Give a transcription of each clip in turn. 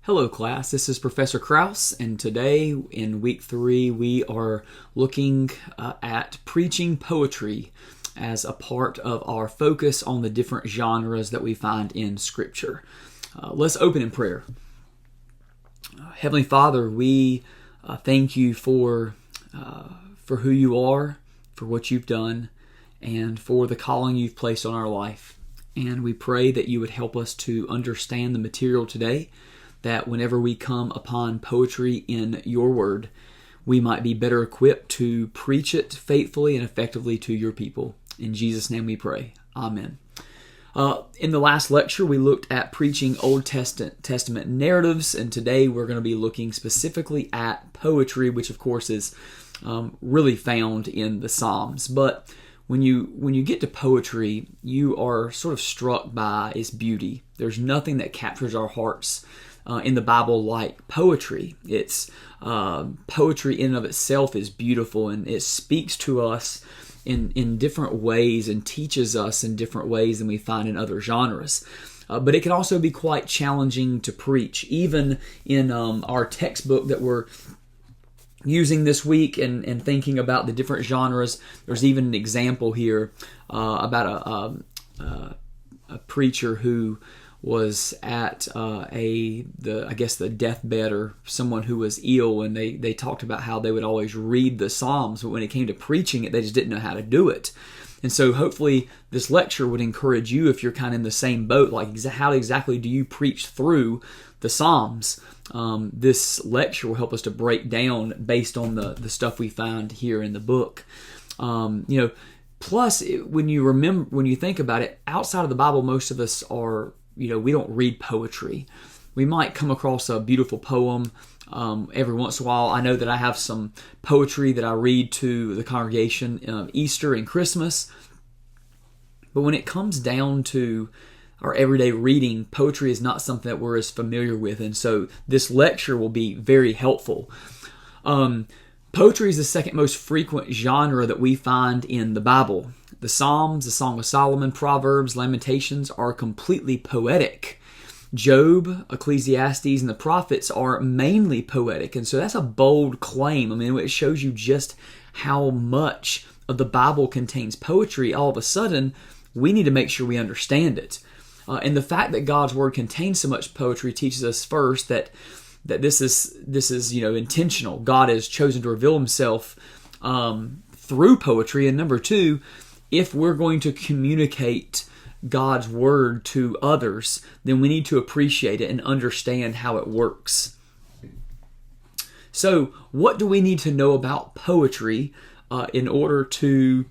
Hello class, this is Professor Kraus, and today in week 3 we are looking at preaching poetry as a part of our focus on the different genres that we find in Scripture. Let's open in prayer. Heavenly Father, we thank you for who you are, for what you've done, and for the calling you've placed on our life. And we pray that you would help us to understand the material today, that whenever we come upon poetry in your word, we might be better equipped to preach it faithfully and effectively to your people. In Jesus' name we pray. Amen. In the last lecture, we looked at preaching Old Testament narratives, and today we're going to be looking specifically at poetry, which of course is really found in the Psalms. But when you get to poetry, you are sort of struck by its beauty. There's nothing that captures our hearts in the Bible like poetry. It's poetry in and of itself is beautiful, and it speaks to us in different ways and teaches us in different ways than we find in other genres. But it can also be quite challenging to preach. Even in our textbook that we're using this week and thinking about the different genres, there's even an example here about a preacher who was at the deathbed, or someone who was ill, and they talked about how they would always read the Psalms, but when it came to preaching it, they just didn't know how to do it. And so hopefully this lecture would encourage you, if you're kind of in the same boat, like how exactly do you preach through the Psalms? This lecture will help us to break down based on the stuff we find here in the book. Plus, when you think about it, outside of the Bible, most of us are, we don't read poetry. We might come across a beautiful poem every once in a while. I know that I have some poetry that I read to the congregation Easter and Christmas. But when it comes down to our everyday reading, poetry is not something that we're as familiar with. And so this lecture will be very helpful. Poetry is the second most frequent genre that we find in the Bible. The Psalms, the Song of Solomon, Proverbs, Lamentations are completely poetic. Job, Ecclesiastes, and the prophets are mainly poetic. And so that's a bold claim. I mean, it shows you just how much of the Bible contains poetry. All of a sudden, we need to make sure we understand it. And the fact that God's Word contains so much poetry teaches us first that this is intentional. God has chosen to reveal Himself through poetry. And number two, if we're going to communicate God's Word to others, then we need to appreciate it and understand how it works. So, what do we need to know about poetry in order to,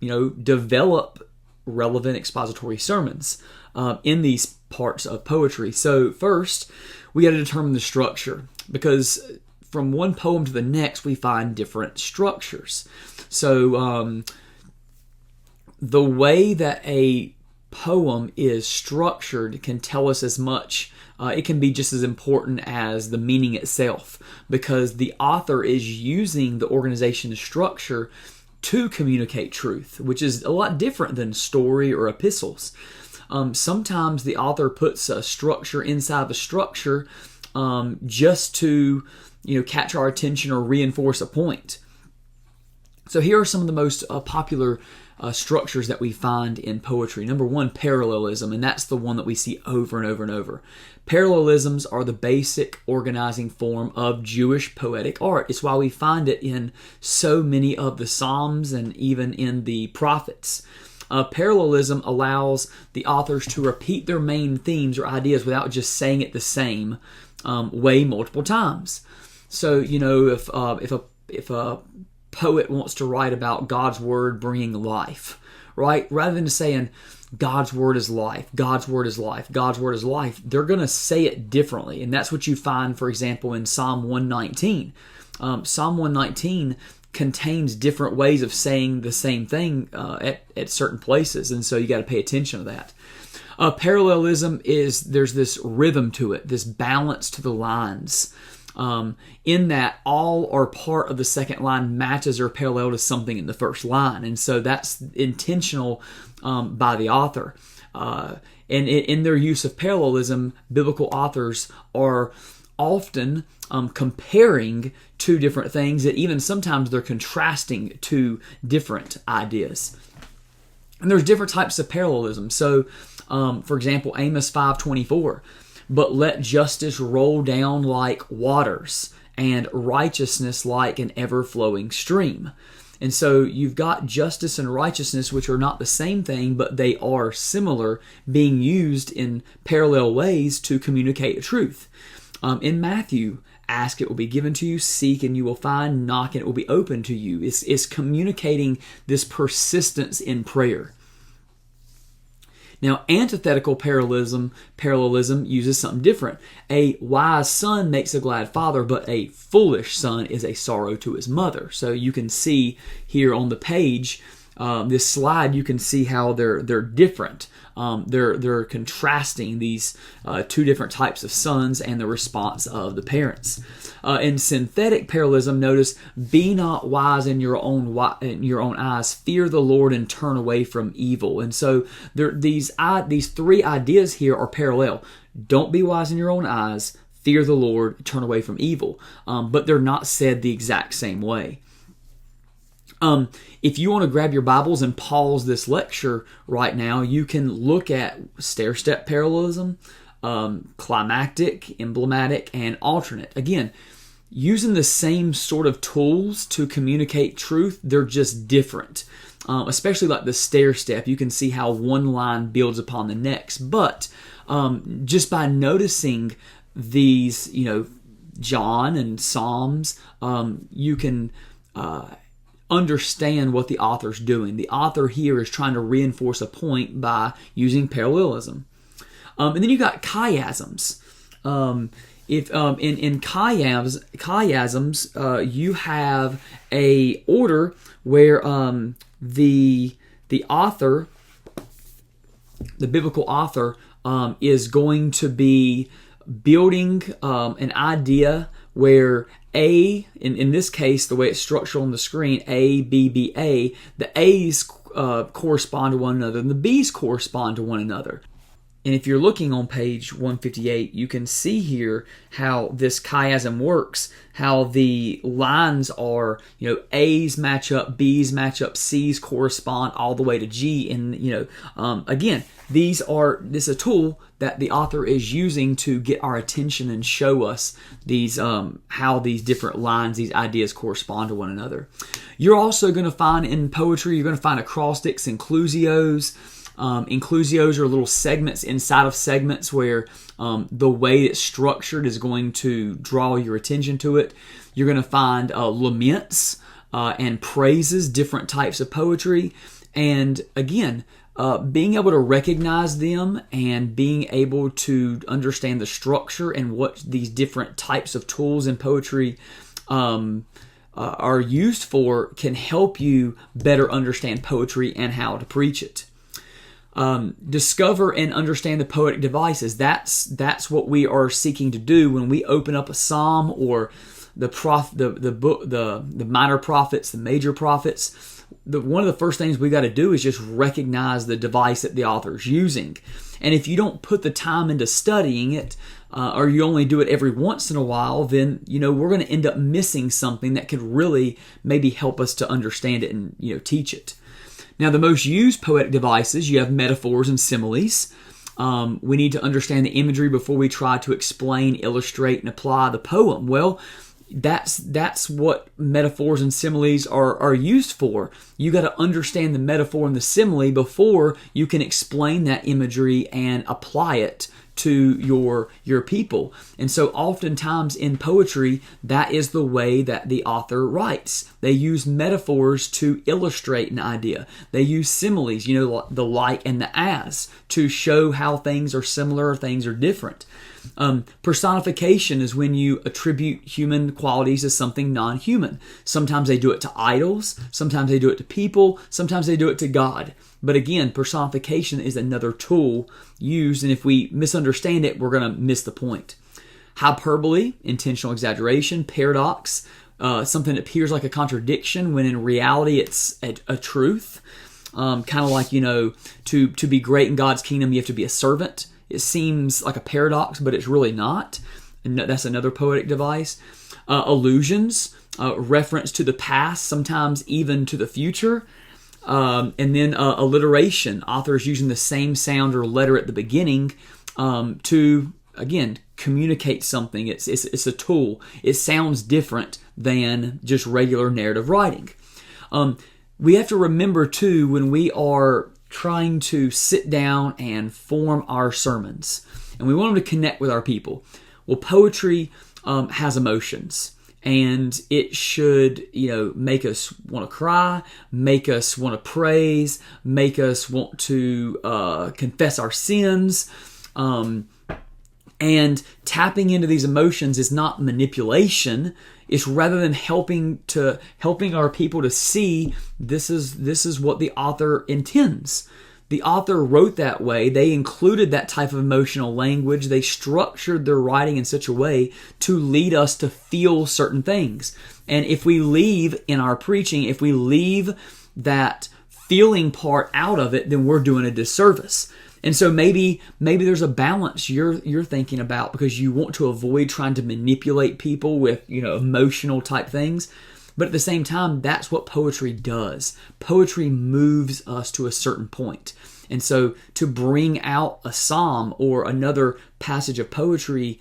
develop relevant expository sermons in these parts of poetry? So, first, we got to determine the structure, because from one poem to the next, we find different structures. So, the way that a poem is structured can tell us as much. It can be just as important as the meaning itself, because the author is using the organization structure to communicate truth, which is a lot different than story or epistles. Sometimes the author puts a structure inside of a structure just to catch our attention or reinforce a point. So here are some of the most popular structures that we find in poetry. Number one, parallelism, and that's the one that we see over and over and over. Parallelisms are the basic organizing form of Jewish poetic art. It's why we find it in so many of the Psalms and even in the prophets. Parallelism allows the authors to repeat their main themes or ideas without just saying it the same way multiple times. So, if a poet wants to write about God's Word bringing life, right? Rather than saying God's Word is life, God's Word is life, God's Word is life, they're going to say it differently. And that's what you find, for example, in Psalm 119. Psalm 119 contains different ways of saying the same thing at certain places. And so you got to pay attention to that. Parallelism there's this rhythm to it, this balance to the lines. In that all or part of the second line matches or parallel to something in the first line. And so that's intentional by the author. And in their use of parallelism, biblical authors are often comparing two different things, that even sometimes they're contrasting two different ideas. And there's different types of parallelism. So, for example, Amos 5:24, but let justice roll down like waters, and righteousness like an ever-flowing stream. And so you've got justice and righteousness, which are not the same thing, but they are similar, being used in parallel ways to communicate the truth. In Matthew, ask, it will be given to you. Seek, and you will find. Knock, and it will be open to you. It's communicating this persistence in prayer. Now, antithetical parallelism uses something different. A wise son makes a glad father, but a foolish son is a sorrow to his mother. So you can see here on the page, this slide, you can see how they're different. They're contrasting these two different types of sons and the response of the parents. In synthetic parallelism, notice, be not wise in your own eyes, fear the Lord and turn away from evil. And so these three ideas here are parallel. Don't be wise in your own eyes, fear the Lord, turn away from evil. But they're not said the exact same way. If you want to grab your Bibles and pause this lecture right now, you can look at stair-step parallelism, climactic, emblematic, and alternate. Again, using the same sort of tools to communicate truth, they're just different. Especially like the stair-step, you can see how one line builds upon the next. But just by noticing these, John and Psalms, you can understand what the author's doing. The author here is trying to reinforce a point by using parallelism. And then you got chiasms. In chiasms, you have a order where the author, the biblical author, is going to be building an idea where A, in this case, the way it's structured on the screen, A, B, B, A, the A's correspond to one another and the B's correspond to one another. And if you're looking on page 158, you can see here how this chiasm works, how the lines are, A's match up, B's match up, C's correspond all the way to G. And, again, this is a tool that the author is using to get our attention and show us these how these different lines, these ideas correspond to one another. You're also going to find in poetry, you're going to find acrostics, inclusios. Inclusios are little segments inside of segments where the way it's structured is going to draw your attention to it. You're going to find laments and praises, different types of poetry. And again, being able to recognize them and being able to understand the structure and what these different types of tools in poetry are used for can help you better understand poetry and how to preach it. Discover and understand the poetic devices. That's what we are seeking to do when we open up a psalm or the minor prophets, the major prophets. One of the first things we got to do is just recognize the device that the author is using. And if you don't put the time into studying it, or you only do it every once in a while, then we're going to end up missing something that could really maybe help us to understand it and teach it. Now, the most used poetic devices, you have metaphors and similes. We need to understand the imagery before we try to explain, illustrate, and apply the poem. Well, that's what metaphors and similes are used for. You got to understand the metaphor and the simile before you can explain that imagery and apply it to your people. And so oftentimes in poetry, that is the way that the author writes. They use metaphors to illustrate an idea. They use similes, the like and the as, to show how things are similar or things are different. Personification is when you attribute human qualities to something non-human. Sometimes they do it to idols, sometimes they do it to people, sometimes they do it to God. But again, personification is another tool used, and if we misunderstand it, we're going to miss the point. Hyperbole, intentional exaggeration. Paradox, something that appears like a contradiction when in reality it's a truth. Kind of like, to be great in God's kingdom, you have to be a servant. It seems like a paradox, but it's really not. That's another poetic device. Allusions, reference to the past, sometimes even to the future. And then alliteration, authors using the same sound or letter at the beginning to, again, communicate something. It's a tool. It sounds different than just regular narrative writing. We have to remember, too, when we are trying to sit down and form our sermons, and we want them to connect with our people. Well, poetry has emotions, and it should, make us want to cry, make us want to praise, make us want to confess our sins. And tapping into these emotions is not manipulation. It's rather than helping our people to see this is what the author intends. The author wrote that way. They included that type of emotional language. They structured their writing in such a way to lead us to feel certain things. And if we leave in our preaching, if we leave that feeling part out of it, then we're doing a disservice. And so maybe there's a balance you're thinking about, because you want to avoid trying to manipulate people with, emotional type things. But at the same time, that's what poetry does. Poetry moves us to a certain point. And so to bring out a psalm or another passage of poetry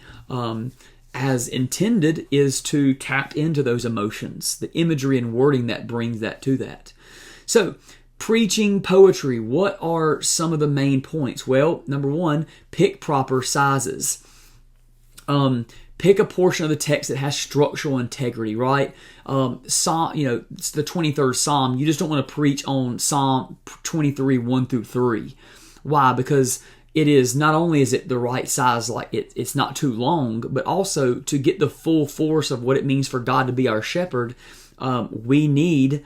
as intended is to tap into those emotions, the imagery and wording that brings that to that. So preaching poetry, what are some of the main points? Well, number one, pick proper sizes. Pick a portion of the text that has structural integrity, right? Psalm, it's the 23rd Psalm. You just don't want to preach on Psalm 23, 1 through 3. Why? Because it is, not only is it the right size, like it's not too long, but also to get the full force of what it means for God to be our shepherd, we need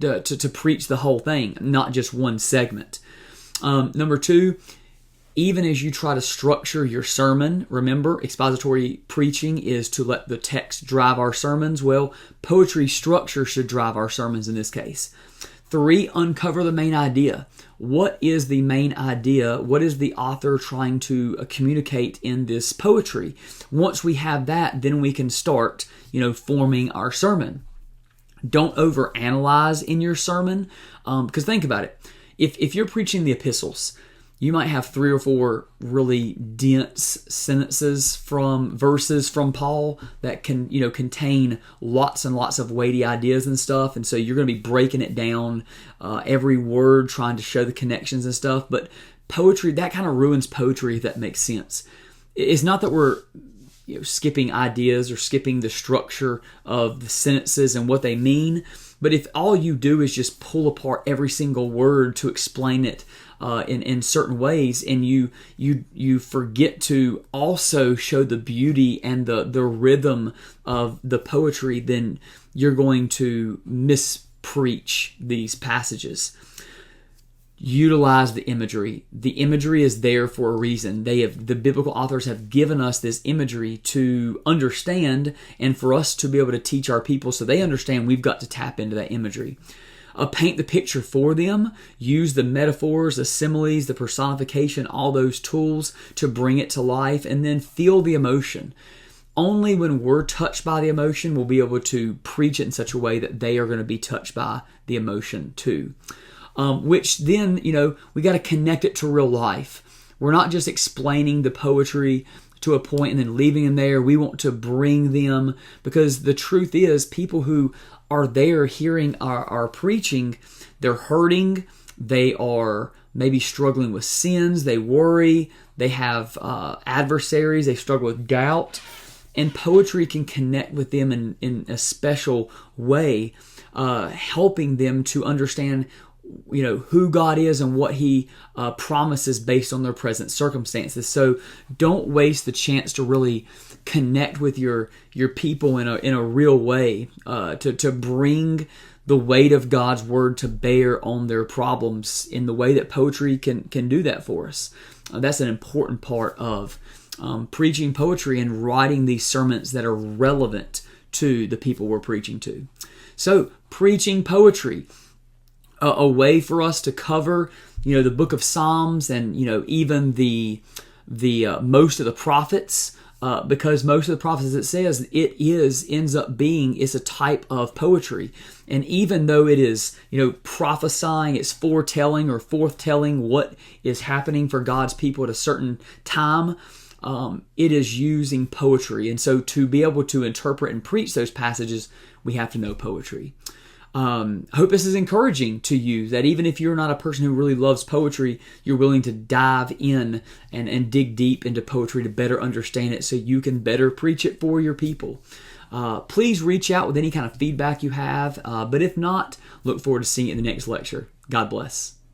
to preach the whole thing, not just one segment. Number two, even as you try to structure your sermon, remember, expository preaching is to let the text drive our sermons. Well, poetry structure should drive our sermons in this case. 3, uncover the main idea. What is the main idea? What is the author trying to communicate in this poetry? Once we have that, then we can start, forming our sermon. Don't overanalyze in your sermon, because think about it. If you're preaching the epistles, you might have 3 or 4 really dense sentences from verses from Paul that can, contain lots and lots of weighty ideas and stuff. And so you're going to be breaking it down, every word, trying to show the connections and stuff. But poetry, that kind of ruins poetry, if that makes sense. It's not that we're skipping ideas or skipping the structure of the sentences and what they mean. But if all you do is just pull apart every single word to explain it in certain ways, and you forget to also show the beauty and the rhythm of the poetry, then you're going to mispreach these passages. Utilize the imagery. The imagery is there for a reason. The biblical authors have given us this imagery to understand, and for us to be able to teach our people so they understand. We've got to tap into that imagery. Paint the picture for them. Use the metaphors, the similes, the personification, all those tools to bring it to life, and then feel the emotion. Only when we're touched by the emotion, we'll be able to preach it in such a way that they are going to be touched by the emotion too. Which then, we got to connect it to real life. We're not just explaining the poetry to a point and then leaving them there. We want to bring them, because the truth is, people who are there hearing our preaching, they're hurting, they are maybe struggling with sins, they worry, they have adversaries, they struggle with doubt, and poetry can connect with them in a special way, helping them to understand who God is and what He promises based on their present circumstances. So don't waste the chance to really connect with your people in a real way, to bring the weight of God's Word to bear on their problems in the way that poetry can do that for us. That's an important part of preaching poetry and writing these sermons that are relevant to the people we're preaching to. So, preaching poetry. A way for us to cover, the book of Psalms and, even the most of the prophets, because most of the prophecies, it says ends up being it's a type of poetry. And even though it is, prophesying, it's foretelling or forthtelling what is happening for God's people at a certain time, it is using poetry. And so to be able to interpret and preach those passages, we have to know poetry. I hope this is encouraging to you, that even if you're not a person who really loves poetry, you're willing to dive in and dig deep into poetry to better understand it so you can better preach it for your people. Please reach out with any kind of feedback you have, but if not, look forward to seeing you in the next lecture. God bless.